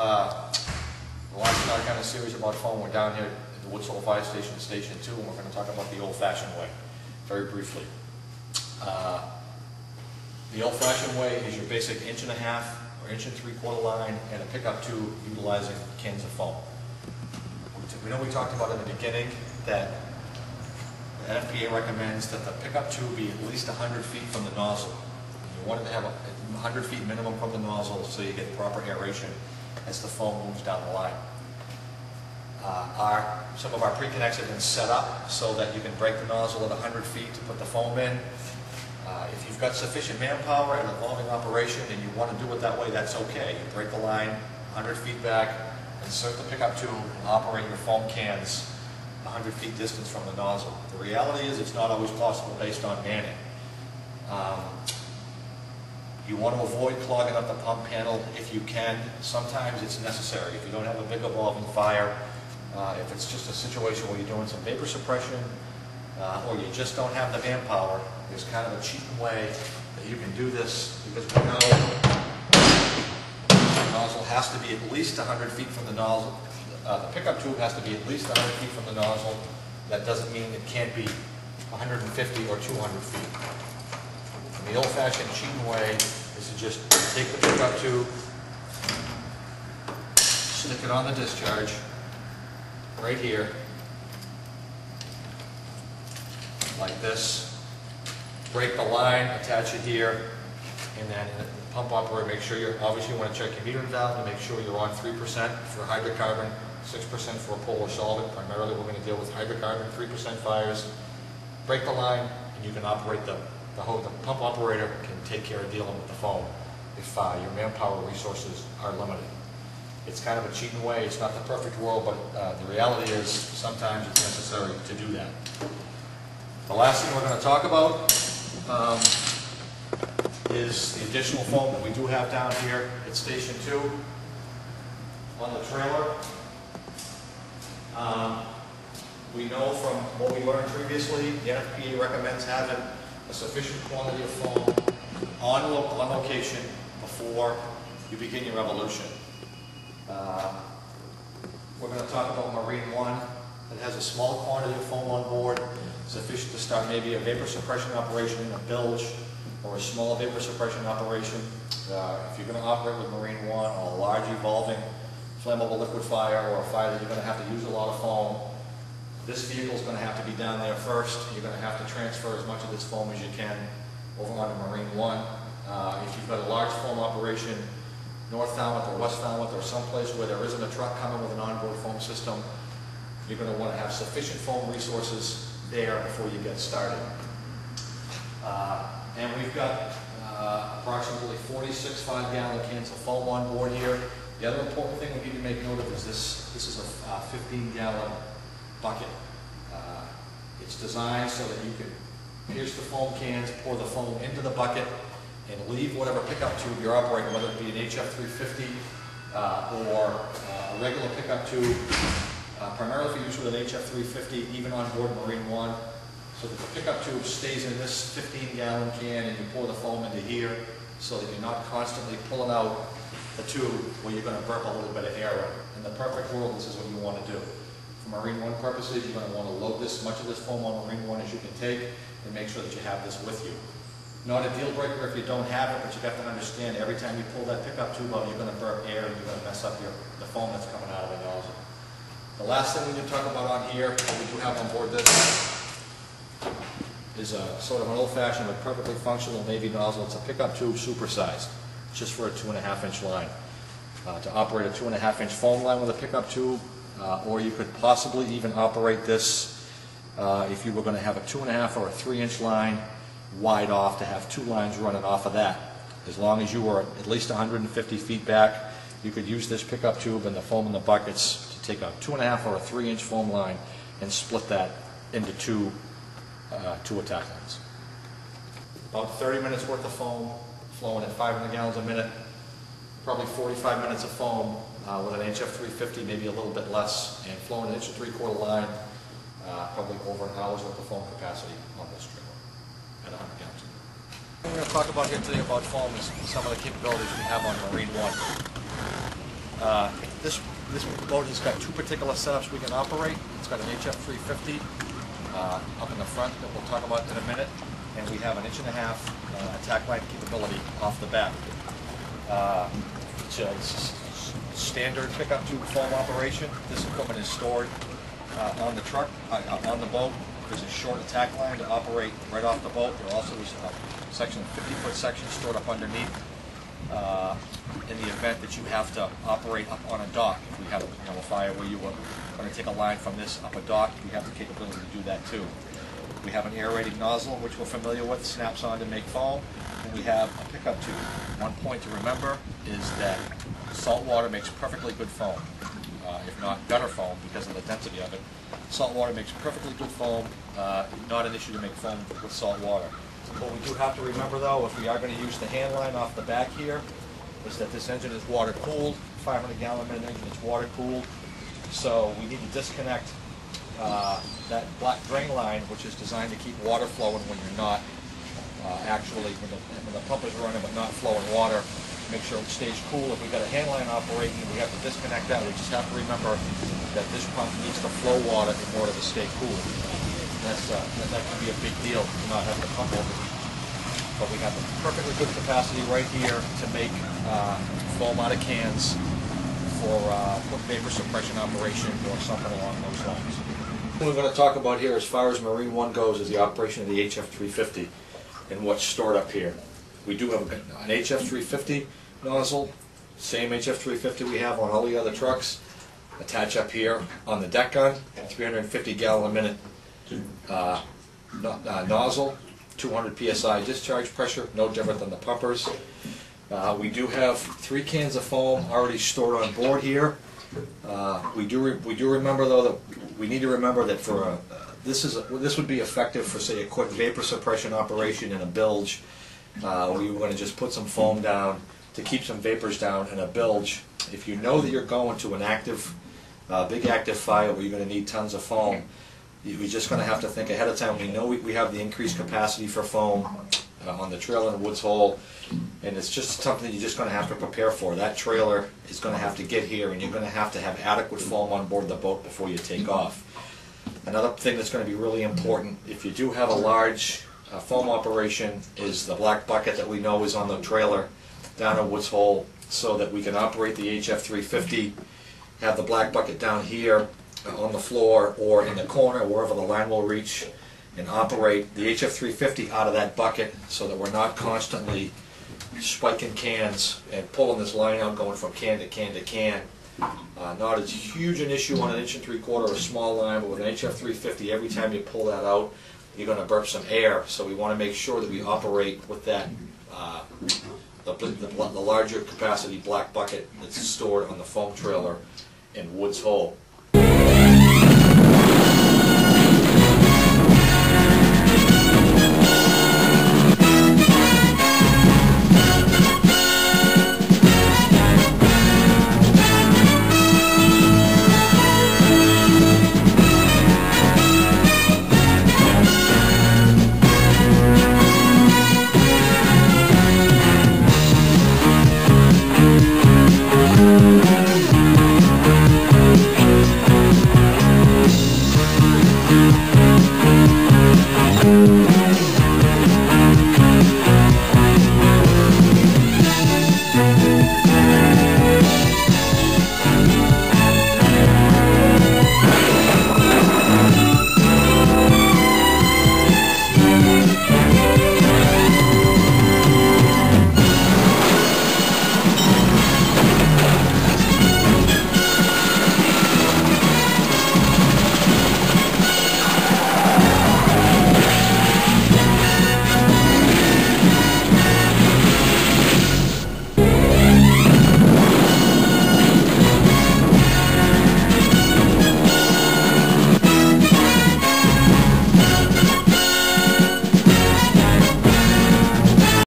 The last kind of series about foam, we're down here at the Woods Hole Fire Station, Station 2, and we're going to talk about the old-fashioned way, very briefly. The old-fashioned way is your basic 1.5 or 1.75 line and a pickup tube utilizing cans of foam. We know we talked about in the beginning that the NFPA recommends that the pickup tube be at least 100 feet from the nozzle. You want it to have 100 feet minimum from the nozzle so you get proper aeration as the foam moves down the line. Some of our pre-connects have been set up so that you can break the nozzle at 100 feet to put the foam in. If you've got sufficient manpower and evolving operation and you want to do it that way, that's okay. You break the line 100 feet back, insert the pickup tube, and operate your foam cans 100 feet distance from the nozzle. The reality is it's not always possible based on manning. You want to avoid clogging up the pump panel if you can. Sometimes it's necessary. If you don't have a big evolving fire, if it's just a situation where you're doing some vapor suppression, or you just don't have the manpower, there's kind of a cheating way that you can do this, because we know the nozzle has to be at least 100 feet from the nozzle. The pickup tube has to be at least 100 feet from the nozzle. That doesn't mean it can't be 150 or 200 feet. And the old-fashioned cheating way is to just take the pickup tube, stick it on the discharge, right here, like this, break the line, attach it here, and then the pump operator, make sure you're, obviously you want to check your metering valve to make sure you're on 3% for hydrocarbon, 6% for a polar solvent. Primarily we're going to deal with hydrocarbon, 3% fires. Break the line, and you can operate the pump operator can take care of dealing with the foam if your manpower resources are limited. It's kind of a cheating way. It's not the perfect world, but the reality is sometimes it's necessary to do that. The last thing we're going to talk about is the additional foam that we do have down here at Station 2 on the trailer. We know from what we learned previously, the NFPA recommends having a sufficient quantity of foam on location before you begin your evolution. We're going to talk about Marine 1 that has a small quantity of foam on board, sufficient to start maybe a vapor suppression operation, a bilge, or a small vapor suppression operation. If you're going to operate with Marine 1 on a large evolving flammable liquid fire, or a fire that you're going to have to use a lot of foam, this vehicle is going to have to be down there first. You're going to have to transfer as much of this foam as you can over onto Marine 1. If you've got a large foam operation, North Falmouth or West Falmouth, or someplace where there isn't a truck coming with an onboard foam system, you're going to want to have sufficient foam resources there before you get started. And we've got approximately 46 5-gallon cans of foam on board here. The other important thing we need to make note of is this is a 15-gallon bucket. It's designed so that you can pierce the foam cans, pour the foam into the bucket, and leave whatever pickup tube you're operating, whether it be an HF350 or a regular pickup tube, primarily for use with an HF350, even on board Marine 1, so that the pickup tube stays in this 15-gallon can and you pour the foam into here so that you're not constantly pulling out the tube where you're going to burp a little bit of air in. In the perfect world, this is what you want to do. For Marine 1 purposes, you're going to want to load much of this foam on Marine 1 as you can take, and make sure that you have this with you. Not a deal breaker if you don't have it, but you have to understand every time you pull that pickup tube out, you're going to burp air and you're going to mess up the foam that's coming out of the nozzle. The last thing we can talk about on here, what we do have on board this, is a sort of an old-fashioned but perfectly functional Navy nozzle. It's a pickup tube supersized, just for a 2.5-inch line. To operate a 2.5-inch foam line with a pickup tube, or you could possibly even operate this if you were going to have a 2.5 or a 3-inch line wide off, to have 2 lines running off of that. As long as you were at least 150 feet back, you could use this pickup tube and the foam in the buckets to take a 2.5 or a 3-inch foam line and split that into two attack lines. About 30 minutes worth of foam flowing at 500 gallons a minute, probably 45 minutes of foam with an HF350, maybe a little bit less, and flowing an 1 3/4 line, probably over an hour's worth of foam capacity on this trailer at 100 gallons. What we're going to talk about here today about foam is some of the capabilities we have on Marine 1. this boat has got two particular setups we can operate. It's got an HF350 up in the front that we'll talk about in a minute, and we have an 1.5 inch attack line capability off the back. It's standard pickup tube foam operation. This equipment is stored on the truck, on the boat. There's a short attack line to operate right off the boat. There also is a section, 50-foot section stored up underneath in the event that you have to operate up on a dock. If we have a fire where you were going to take a line from this up a dock, we have the capability to do that too. We have an aerating nozzle, which we're familiar with, snaps on to make foam, and we have a pickup tube. One point to remember is that salt water makes perfectly good foam, if not better foam because of the density of it. Salt water makes perfectly good foam, not an issue to make foam with salt water. What we do have to remember though, if we are going to use the hand line off the back here, is that this engine is water cooled, 500 gallon minute engine is water cooled, so we need to disconnect that black drain line, which is designed to keep water flowing when you're not actually, when the pump is running but not flowing water. Make sure it stays cool. If we've got a hand line operating and we have to disconnect that, we just have to remember that this pump needs to flow water in order to stay cool. That can be a big deal to not have the pump overheat. But we have a perfectly good capacity right here to make foam out of cans for vapor suppression operation or something along those lines. What we're going to talk about here as far as Marine One goes is the operation of the HF350 and what's stored up here. We do have an HF350 nozzle, same HF350 we have on all the other trucks. Attach up here on the deck gun, 350 gallon a minute nozzle, 200 psi discharge pressure, no different than the pumpers. We do have 3 cans of foam already stored on board here. We do remember though that we need to remember that for this would be effective for say a quick vapor suppression operation in a bilge. Where you want to just put some foam down to keep some vapors down in a bilge. If you know that you're going to an active, big active fire where you're going to need tons of foam, you're just going to have to think ahead of time. We know we have the increased capacity for foam on the trailer in Woods Hole, and it's just something you're just going to have to prepare for. That trailer is going to have to get here, and you're going to have adequate foam on board the boat before you take off. Another thing that's going to be really important, if you do have a large foam operation, is the black bucket that we know is on the trailer down at Woods Hole, so that we can operate the HF350, have the black bucket down here on the floor or in the corner, wherever the line will reach, and operate the HF350 out of that bucket so that we're not constantly spiking cans and pulling this line out going from can to can to can. Not as huge an issue on an 1 3/4 or a small line, but with an HF350, every time you pull that out, you're going to burp some air, so we want to make sure that we operate with that the larger capacity black bucket that's stored on the foam trailer in Woods Hole.